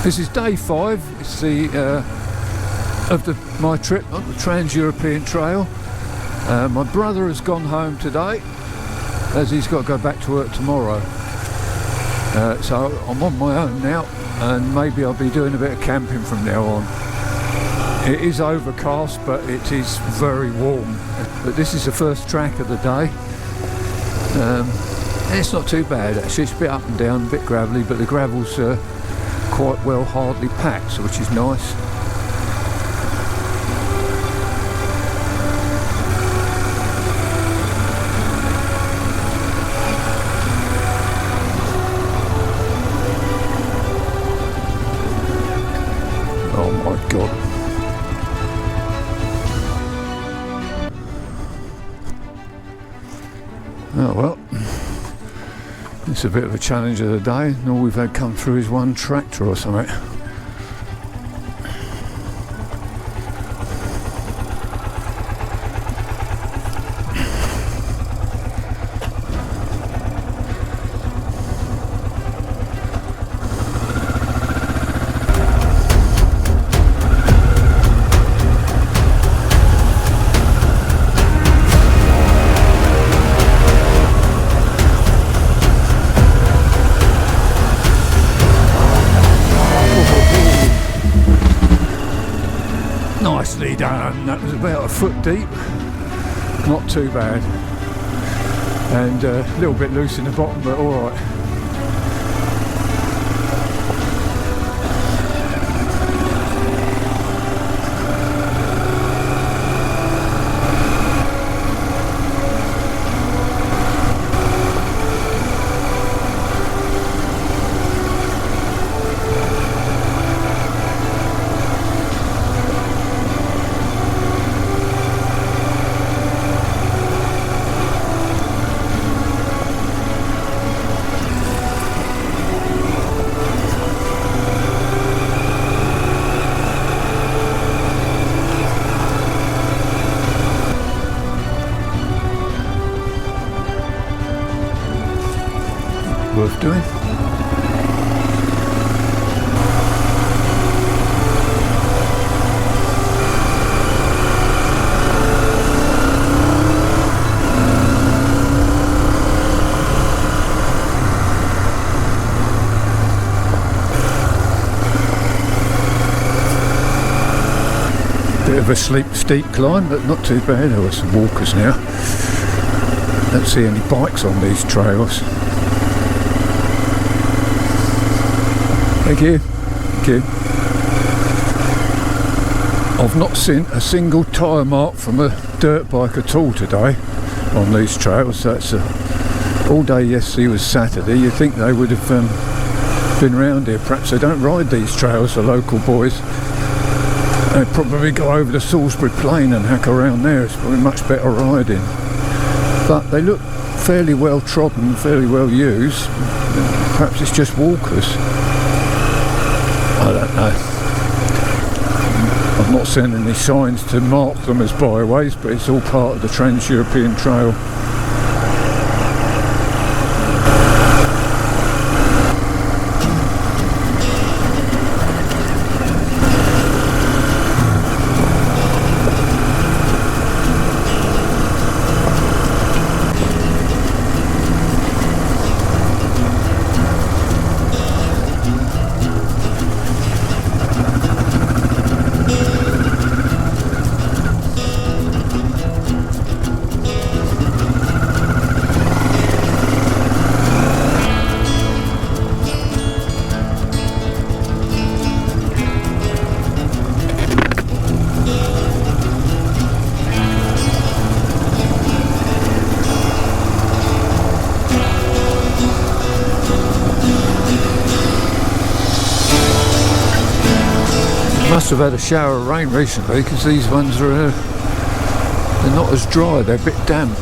This is day 5. It's the my trip on the Trans-European Trail. My brother has gone home today, as he's got to go back to work tomorrow. So I'm on my own now, and maybe I'll be doing a bit of camping from now on. It is overcast, but it is very warm. But this is the first track of the day. It's not too bad actually. It's a bit up and down, a bit gravelly, but the gravel's quite well hardly packed, which is nice. Oh my god. Oh well, it's a bit of a challenge of the day, and all we've had come through is one tractor or something. Nicely done. That was about a foot deep, not too bad, and a little bit loose in the bottom, but alright. Worth doing. Bit of a steep climb, but not too bad. There are some walkers now. Don't see any bikes on these trails. Thank you. Thank you. I've not seen a single tyre mark from a dirt bike at all today on these trails. That's all day yesterday was Saturday. You'd think they would have been round here. Perhaps they don't ride these trails, the local boys. They'd probably go over to Salisbury Plain and hack around there. It's probably much better riding. But they look fairly well trodden, fairly well used. Perhaps it's just walkers. I don't know. I've not seen any signs to mark them as byways, but it's all part of the Trans-European Trail. Must have had a shower of rain recently, because these ones are they're not as dry, they're a bit damp.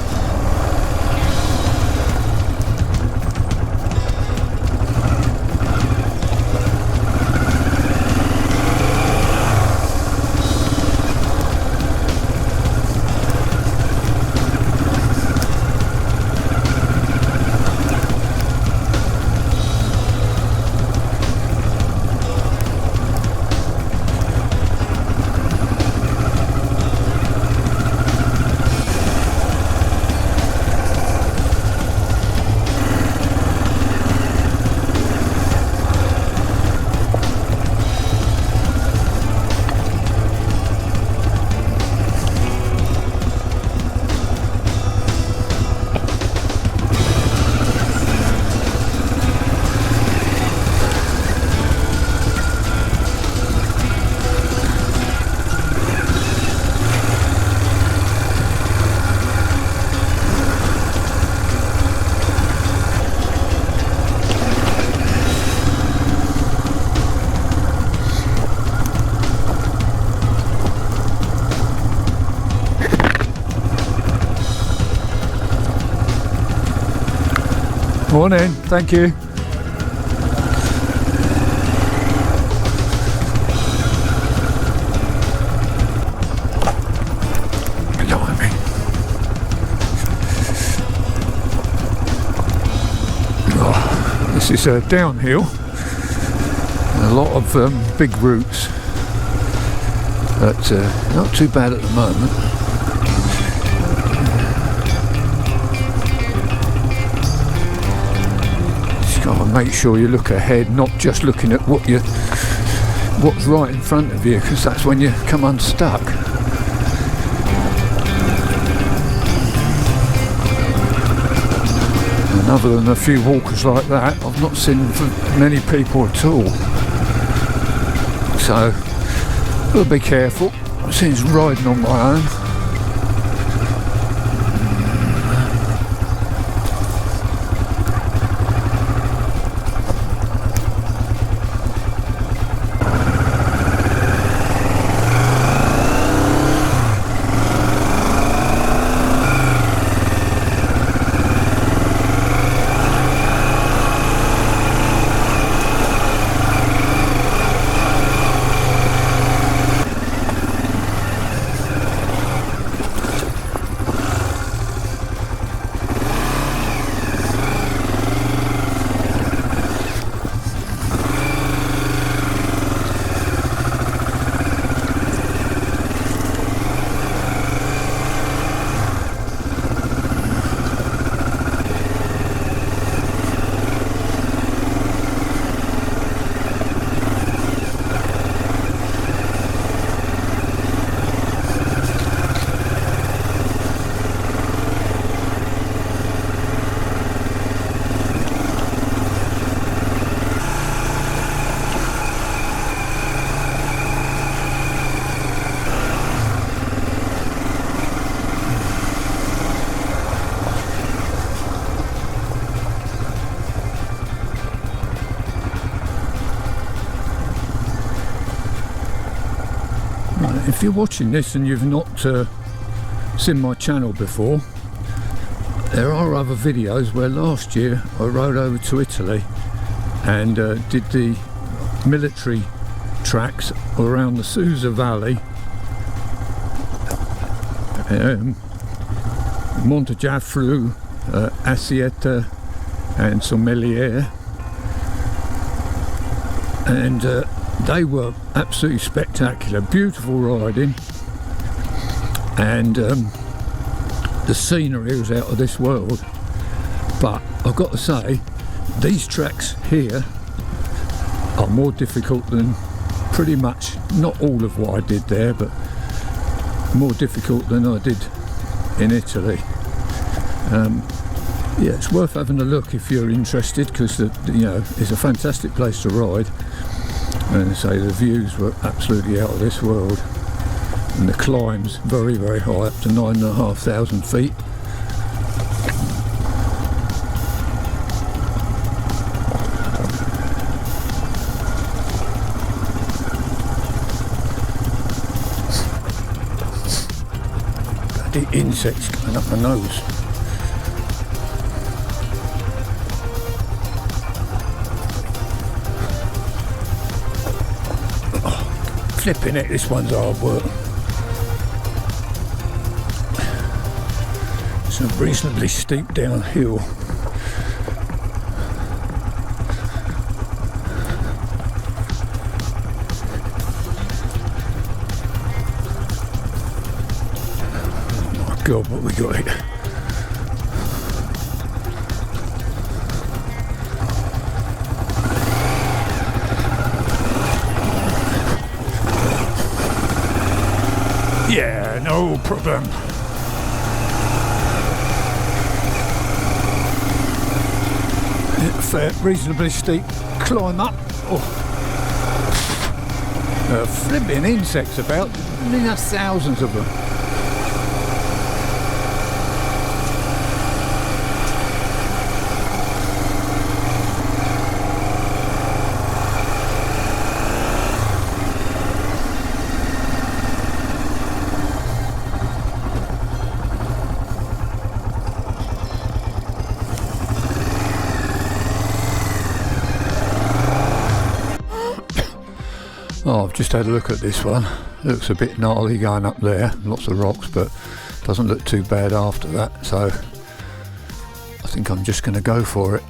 Morning, thank you. Blimey. Oh, this is downhill. A lot of big routes, but not too bad at the moment. Just got to make sure you look ahead, not just looking at what's right in front of you, because that's when you come unstuck. And other than a few walkers like that, I've not seen many people at all. So, I'll be careful since riding on my own. If you're watching this and you've not seen my channel before, there are other videos where last year I rode over to Italy and did the military tracks around the Susa Valley, Montegiafru, Assietta and Sommelier, and they were absolutely spectacular, beautiful riding, and the scenery was out of this world. But I've got to say, these tracks here are more difficult than pretty much, not all of what I did there, but more difficult than I did in Italy. Yeah, it's worth having a look if you're interested, because it's a fantastic place to ride. And say the views were absolutely out of this world, and the climbs very, very high, up to 9,500 feet. The insects coming up my nose. Flipping it, this one's hard work. It's a reasonably steep downhill. Oh my God, what we got here. Yeah, no problem. Fair, reasonably steep climb up. Oh. Flipping insects about. I mean, there's thousands of them. Just had a look at this one. Looks a bit gnarly going up there, lots of rocks, but doesn't look too bad after that, so I think I'm just going to go for it.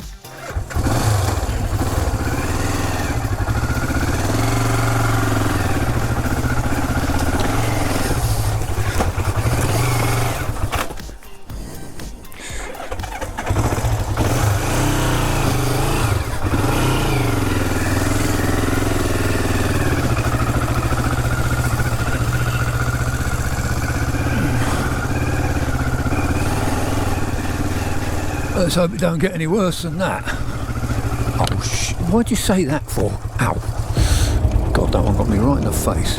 Let's hope it don't get any worse than that. Oh shit, why'd you say that for? Ow. God, that one got me right in the face.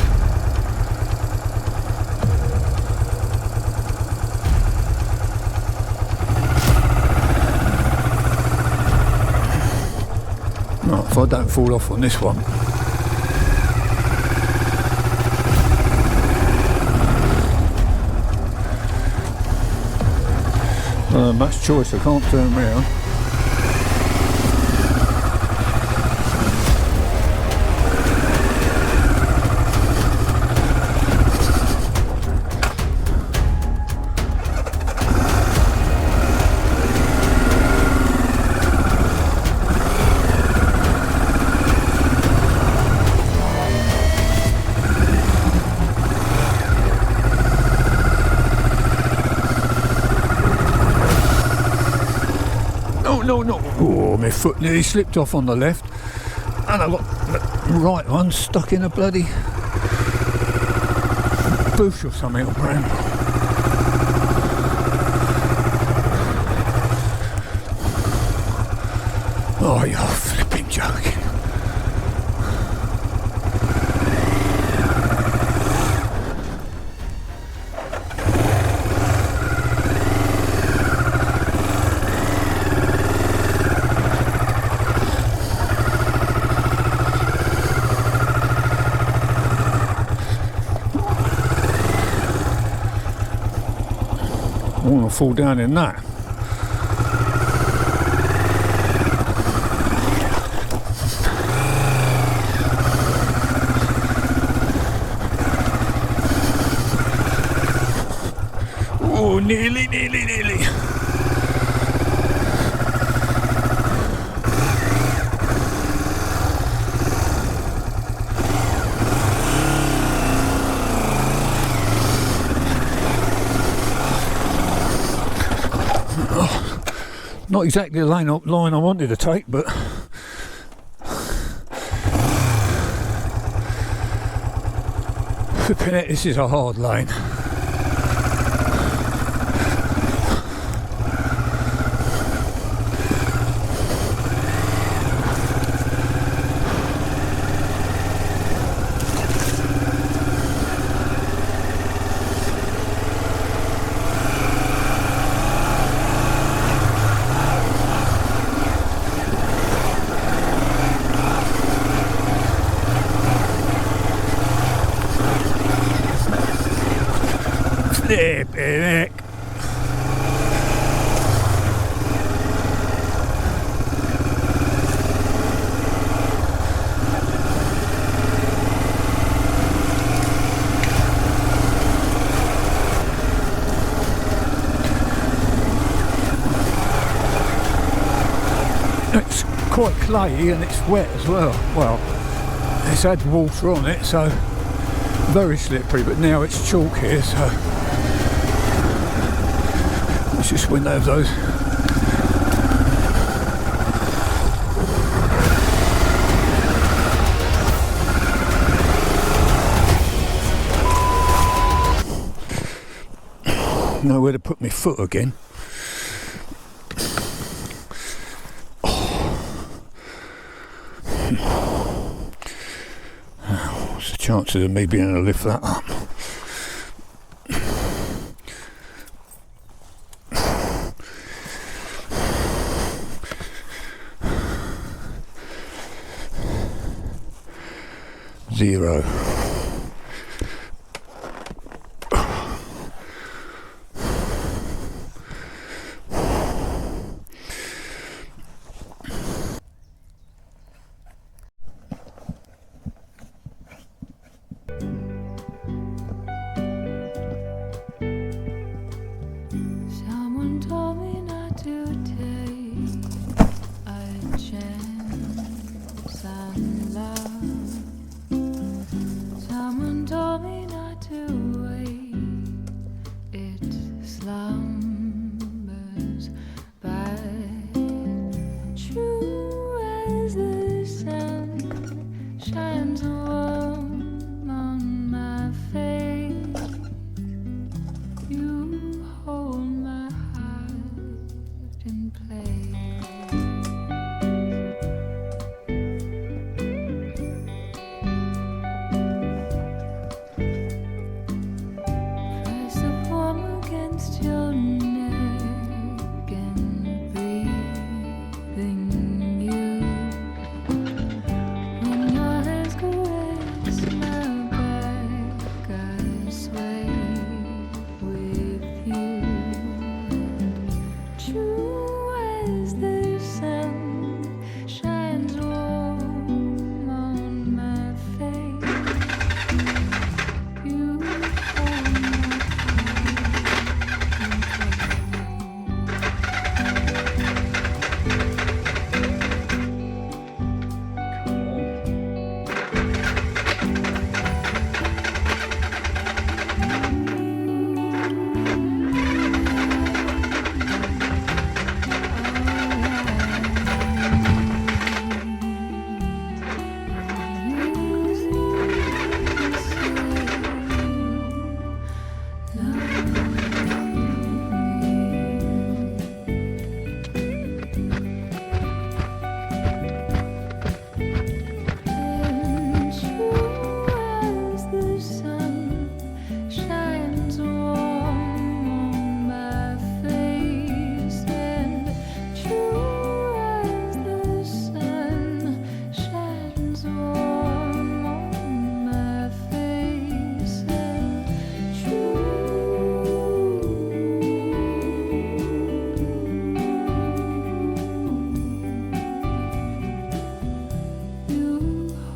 Right, if I don't fall off on this one. Much choice, I can't turn round. No. Oh, my foot nearly slipped off on the left, and I got the right one stuck in a bloody bush or something. Oh, you're flipping joking. I want to fall down in that. Oh, nearly. Not exactly the line I wanted to take, but flipping it, this is a hard lane. Flipping heck. It's quite clayey and it's wet as well. Well, it's had water on it, so very slippery, but now it's chalk here, so let's just win over those. Nowhere to put my foot again. What's the chances of me being able to lift that up? Zero. to take a chance on love. Someone told me not to wait. It slumbers by, true as the sun shines warm on my face. You hold my heart in place. Press the warm against your neck and breathing you. When your hands caress my back, I sway with you. True as the sun shines warm on my face. You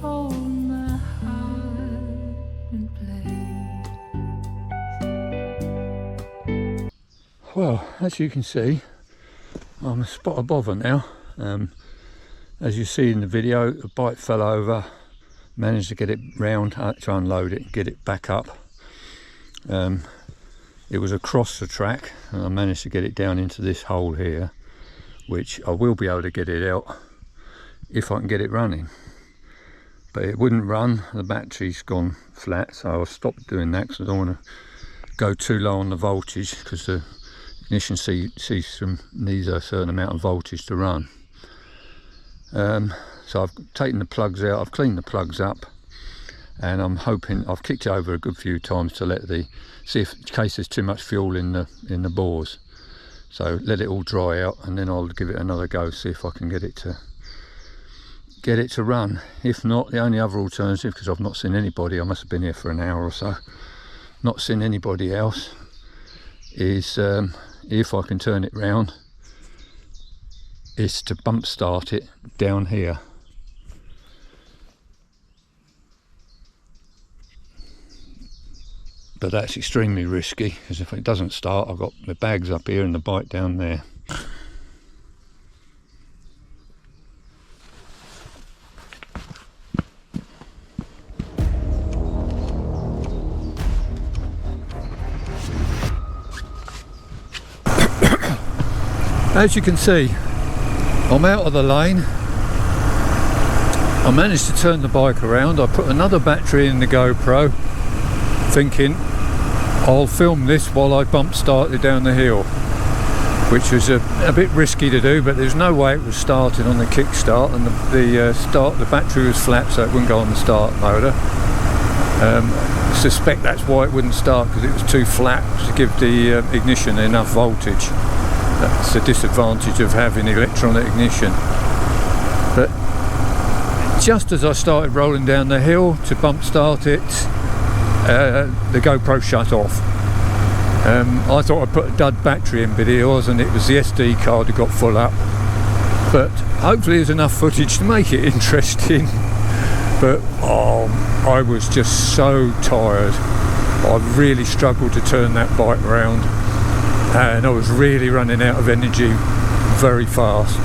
hold my heart in place. Well, as you can see, I'm a spot of bother now. As you see in the video, the bike fell over, managed to get it round, I had to unload it and get it back up. It was across the track and I managed to get it down into this hole here, which I will be able to get it out if I can get it running. But it wouldn't run, the battery's gone flat, so I've stopped doing that because I don't want to go too low on the voltage, because the ignition system needs a certain amount of voltage to run. So I've taken the plugs out, I've cleaned the plugs up, and I'm hoping, I've kicked it over a good few times to let see if in case there's too much fuel in the bores. So let it all dry out and then I'll give it another go, see if I can get it to run. If not, the only other alternative, because I've not seen anybody, I must have been here for an hour or so, not seen anybody else, is if I can turn it round, is to bump start it down here. But that's extremely risky, because if it doesn't start, I've got my bags up here and the bike down there. As you can see, I'm out of the lane. I managed to turn the bike around. I put another battery in the GoPro, thinking I'll film this while I bump started down the hill, which was a bit risky to do, but there's no way it was starting on the kickstart, and the battery was flat, so it wouldn't go on the start motor. I suspect that's why it wouldn't start, because it was too flat to give the ignition enough voltage. That's the disadvantage of having electronic ignition. But just as I started rolling down the hill to bump start it, the GoPro shut off. I thought I'd put a dud battery in, but it wasn't. It was the SD card that got full up. But hopefully there's enough footage to make it interesting. But I was just so tired. I really struggled to turn that bike around. and I was really running out of energy very fast.